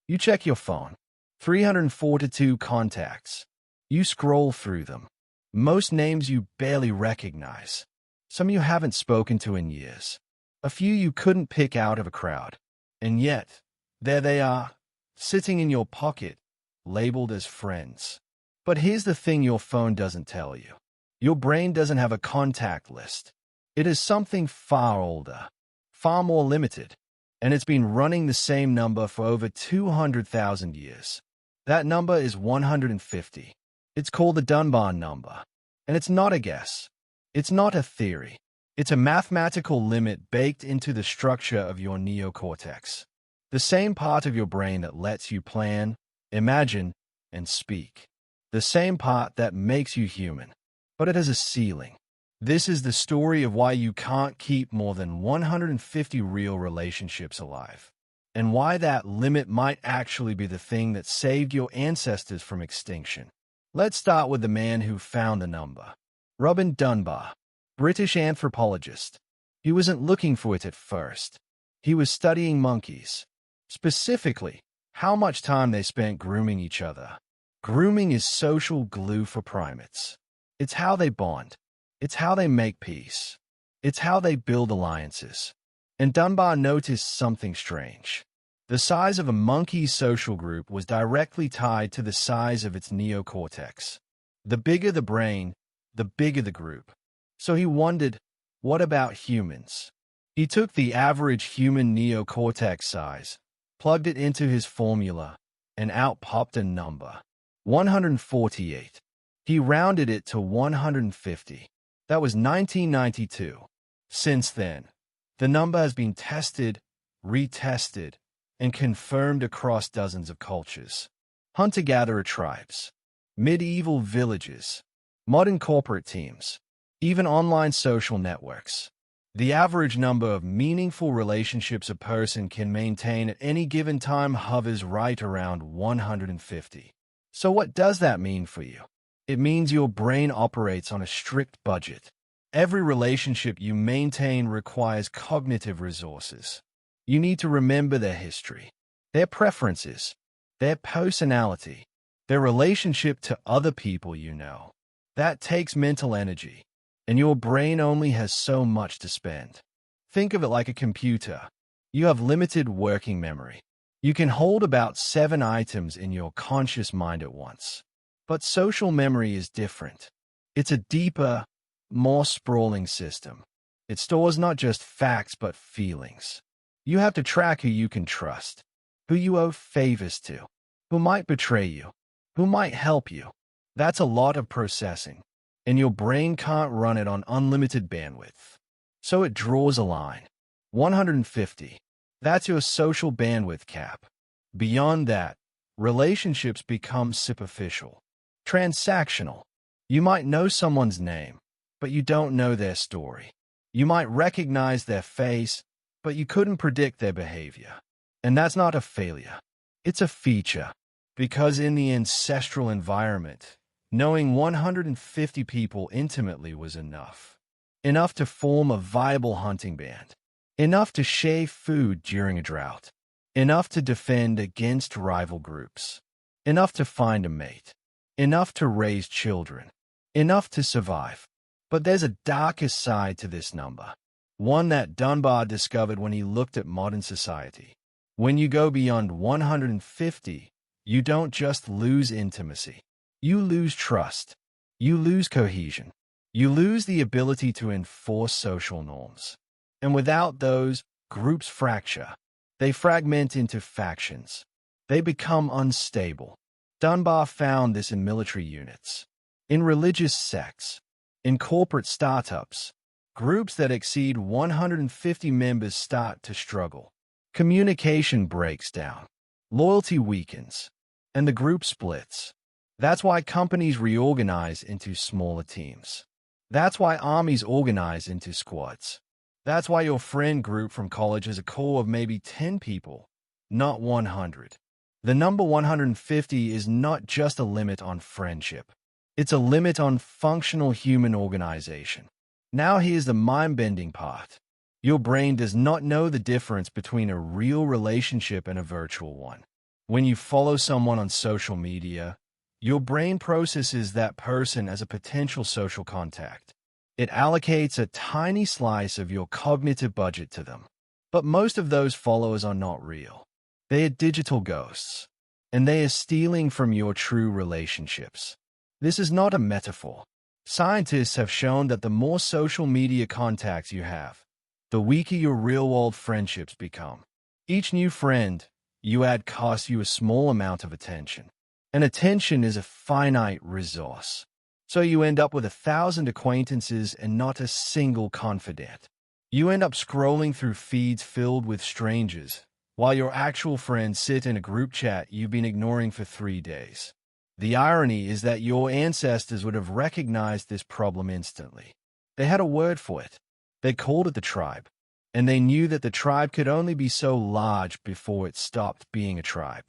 You check your phone. 342 contacts. You scroll through them. Most names you barely recognize. Some you haven't spoken to in years. A few you couldn't pick out of a crowd. And yet, there they are, sitting in your pocket, labeled as friends. But here's the thing your phone doesn't tell you. Your brain doesn't have a contact list. It is something far older, far more limited, and it's been running the same number for over 200,000 years. That number is 150. It's called the Dunbar number. And it's not a guess. It's not a theory. It's a mathematical limit baked into the structure of your neocortex. The same part of your brain that lets you plan, imagine, and speak. The same part that makes you human. But it has a ceiling. This is the story of why you can't keep more than 150 real relationships alive. And why that limit might actually be the thing that saved your ancestors from extinction. Let's start with the man who found the number. Robin Dunbar, British anthropologist. He wasn't looking for it at first. He was studying monkeys. Specifically, how much time they spent grooming each other. Grooming is social glue for primates. It's how they bond. It's how they make peace. It's how they build alliances. And Dunbar noticed something strange. The size of a monkey's social group was directly tied to the size of its neocortex. The bigger the brain, the bigger the group. So he wondered, what about humans? He took the average human neocortex size, plugged it into his formula, and out popped a number. 148. He rounded it to 150. That was 1992. Since then, the number has been tested, retested, and confirmed across dozens of cultures. Hunter-gatherer tribes, medieval villages, modern corporate teams, even online social networks. The average number of meaningful relationships a person can maintain at any given time hovers right around 150. So what does that mean for you? It means your brain operates on a strict budget. Every relationship you maintain requires cognitive resources. You need to remember their history, their preferences, their personality, their relationship to other people you know. That takes mental energy, and your brain only has so much to spend. Think of it like a computer. You have limited working memory. You can hold about 7 items in your conscious mind at once. But social memory is different. It's a deeper, more sprawling system. It stores not just facts but feelings. You have to track who you can trust, who you owe favors to, who might betray you, who might help you. That's a lot of processing, and your brain can't run it on unlimited bandwidth. So it draws a line. 150. That's your social bandwidth cap. Beyond that, relationships become superficial, transactional. You might know someone's name, but you don't know their story. You might recognize their face, but you couldn't predict their behavior. And that's not a failure. It's a feature. Because in the ancestral environment, knowing 150 people intimately was enough. Enough to form a viable hunting band. Enough to share food during a drought. Enough to defend against rival groups. Enough to find a mate. Enough to raise children. Enough to survive. But there's a darker side to this number. One that Dunbar discovered when he looked at modern society. When you go beyond 150, you don't just lose intimacy. You lose trust. You lose cohesion. You lose the ability to enforce social norms. And without those, groups fracture. They fragment into factions. They become unstable. Dunbar found this in military units, in religious sects, in corporate startups. Groups that exceed 150 members start to struggle. Communication breaks down. Loyalty weakens. And the group splits. That's why companies reorganize into smaller teams. That's why armies organize into squads. That's why your friend group from college has a core of maybe 10 people, not 100. The number 150 is not just a limit on friendship. It's a limit on functional human organization. Now here's the mind-bending part. Your brain does not know the difference between a real relationship and a virtual one. When you follow someone on social media, your brain processes that person as a potential social contact. It allocates a tiny slice of your cognitive budget to them. But most of those followers are not real. They are digital ghosts, and they are stealing from your true relationships. This is not a metaphor. Scientists have shown that the more social media contacts you have, the weaker your real-world friendships become. Each new friend you add costs you a small amount of attention. And attention is a finite resource. So you end up with 1,000 acquaintances and not a single confidant. You end up scrolling through feeds filled with strangers, while your actual friends sit in a group chat you've been ignoring for 3 days. The irony is that your ancestors would have recognized this problem instantly. They had a word for it. They called it the tribe. And they knew that the tribe could only be so large before it stopped being a tribe.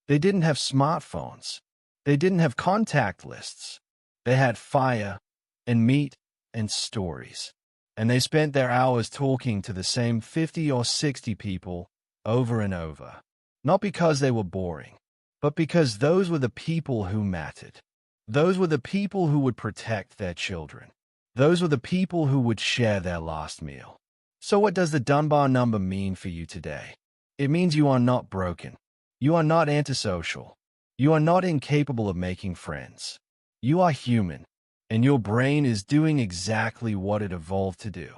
They didn't have smartphones. They didn't have contact lists. They had fire and meat and stories. And they spent their hours talking to the same 50 or 60 people over and over. Not because they were boring, but because those were the people who mattered. Those were the people who would protect their children. Those were the people who would share their last meal. So what does the Dunbar number mean for you today? It means you are not broken. You are not antisocial. You are not incapable of making friends. You are human, and your brain is doing exactly what it evolved to do.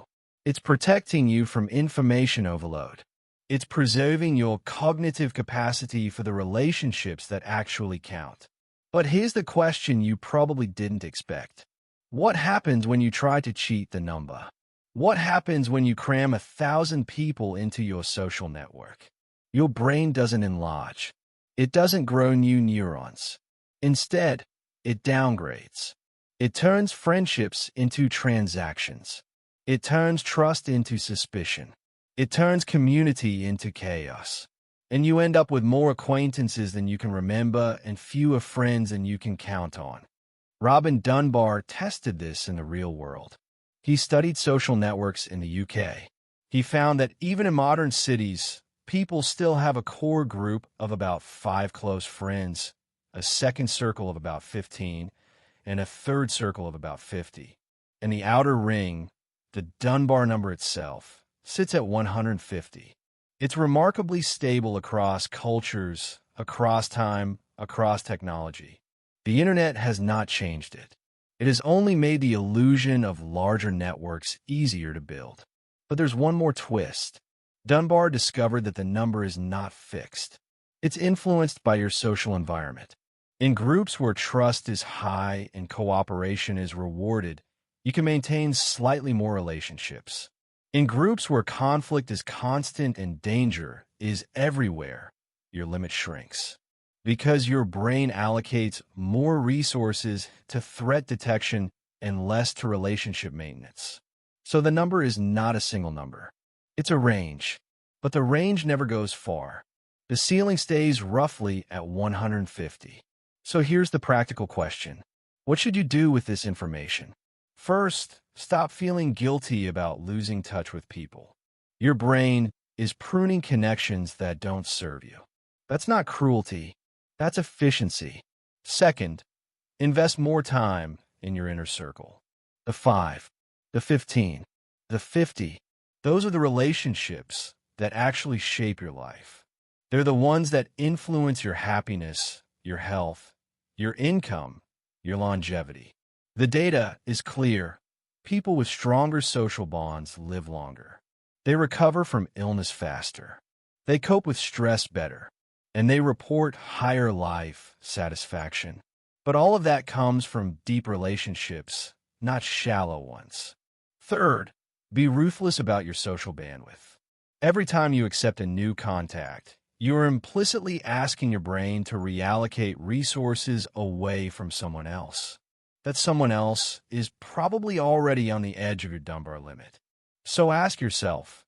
It's protecting you from information overload. It's preserving your cognitive capacity for the relationships that actually count. But here's the question you probably didn't expect. What happens when you try to cheat the number? What happens when you cram 1,000 people into your social network? Your brain doesn't enlarge. It doesn't grow new neurons. Instead, it downgrades. It turns friendships into transactions. It turns trust into suspicion. It turns community into chaos. And you end up with more acquaintances than you can remember and fewer friends than you can count on. Robin Dunbar tested this in the real world. He studied social networks in the UK. He found that even in modern cities, people still have a core group of about 5 close friends, a second circle of about 15, and a third circle of about 50. And the outer ring, the Dunbar number itself, sits at 150. It's remarkably stable across cultures, across time, across technology. The internet has not changed it. It has only made the illusion of larger networks easier to build. But there's one more twist. Dunbar discovered that the number is not fixed. It's influenced by your social environment. In groups where trust is high and cooperation is rewarded, you can maintain slightly more relationships. In groups where conflict is constant and danger is everywhere, your limit shrinks. Because your brain allocates more resources to threat detection and less to relationship maintenance. So the number is not a single number. It's a range, but the range never goes far. The ceiling stays roughly at 150. So here's the practical question. What should you do with this information? First, stop feeling guilty about losing touch with people. Your brain is pruning connections that don't serve you. That's not cruelty. That's efficiency. Second, invest more time in your inner circle. The 5, the 15, the 50. Those are the relationships that actually shape your life. They're the ones that influence your happiness, your health, your income, your longevity. The data is clear. People with stronger social bonds live longer. They recover from illness faster. They cope with stress better. And they report higher life satisfaction. But all of that comes from deep relationships, not shallow ones. Third, be ruthless about your social bandwidth. Every time you accept a new contact, you are implicitly asking your brain to reallocate resources away from someone else. That someone else is probably already on the edge of your Dunbar limit. So ask yourself,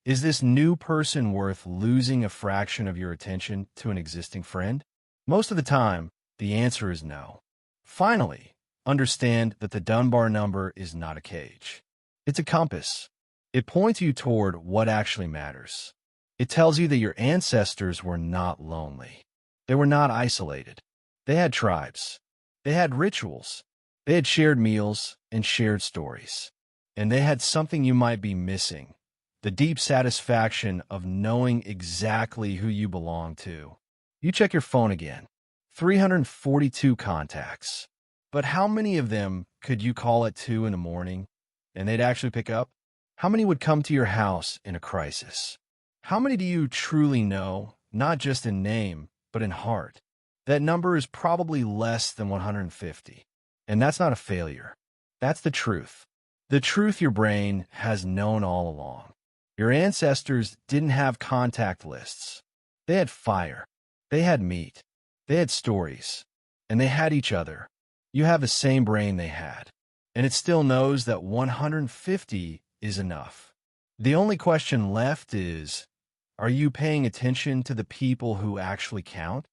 is this new person worth losing a fraction of your attention to an existing friend? Most of the time, the answer is no. Finally, understand that the Dunbar number is not a cage. It's a compass. It points you toward what actually matters. It tells you that your ancestors were not lonely. They were not isolated. They had tribes. They had rituals. They had shared meals and shared stories. And they had something you might be missing, the deep satisfaction of knowing exactly who you belong to. You check your phone again. 342 contacts. But how many of them could you call at 2 in the morning and they'd actually pick up? How many would come to your house in a crisis? How many do you truly know, not just in name, but in heart? That number is probably less than 150. And that's not a failure. That's the truth. The truth your brain has known all along. Your ancestors didn't have contact lists. They had fire. They had meat. They had stories. And they had each other. You have the same brain they had. And it still knows that 150 is enough. The only question left is, are you paying attention to the people who actually count?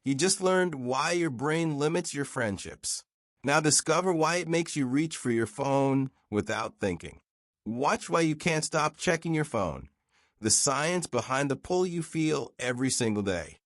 You just learned why your brain limits your friendships. Now discover why it makes you reach for your phone without thinking. Watch why you can't stop checking your phone. The science behind the pull you feel every single day.